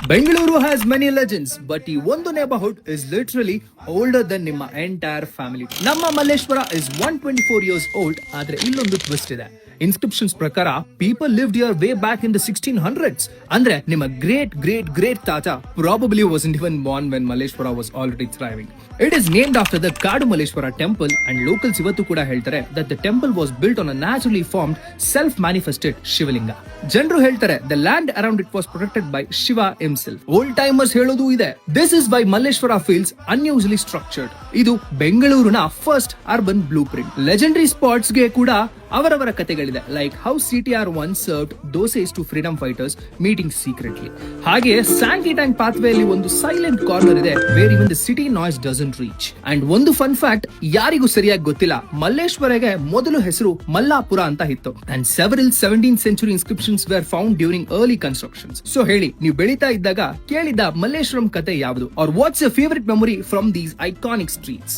Bengaluru has many legends, but ಈ ಒಂದು neighborhood is literally older than ನಿಮ್ಮ entire family. ನಮ್ಮ ಮಲ್ಲೇಶ್ವರ is 124 years old. ಆದ್ರೆ ಇಲ್ಲೊಂದು ಟ್ವಿಸ್ಟ್ ಇದೆ. ಇನ್ಸ್ಕ್ರಿಪ್ಷನ್ಸ್ ಪ್ರಕಾರ people lived here way back in the 1600s. ಅಂದ್ರೆ ನಿಮ್ಮ ಗ್ರೇಟ್ ತಾತ probably wasn't even born when Malleshwara was already thriving. It is named after the Kadu Malleshwara temple, and locals ಇವತ್ತು ಕೂಡ ಹೇಳ್ತಾರೆ that the temple was built on a naturally formed self-manifested ಶಿವಲಿಂಗ. ಜನರು ಹೇಳ್ತಾರೆ the land around it was protected by Shiva himself. Old timers ಹೇಳೋದು ಇದೆ. This is why Malleshwara feels unusually structured. ಇದು ಬೆಂಗಳೂರಿನ first urban blueprint. Legendary spots ಗೆ ಕೂಡ ಅವರವರ ಕಥೆಗಳಿದೆ, like how CTR once served doses to freedom fighters meeting secretly. ಹಾಗೆ Sankey Tank pathway ಅಲ್ಲಿ ಒಂದು ಸೈಲೆಂಟ್ ಕಾರ್ನರ್ ಇದೆ where even the city noise doesn't reach. And ಒಂದು ಫನ್ ಫ್ಯಾಕ್ಟ್ ಯಾರಿಗೂ ಸರಿಯಾಗಿ ಗೊತ್ತಿಲ್ಲ, ಮಲ್ಲೇಶ್ವರಗೆ ಮೊದಲು ಹೆಸರು ಮಲ್ಲಾಪುರ ಅಂತ ಇತ್ತು. And several 17th century inscriptions were found during early constructions. So ಹೇಳಿ, ನೀವು ಬೆಳೀತಾ ಇದ್ದಾಗ ಕೇಳಿದ ಮಲ್ಲೇಶ್ವರಂ ಕತೆ ಯಾವುದು? Or what's your favorite memory from these iconic streets?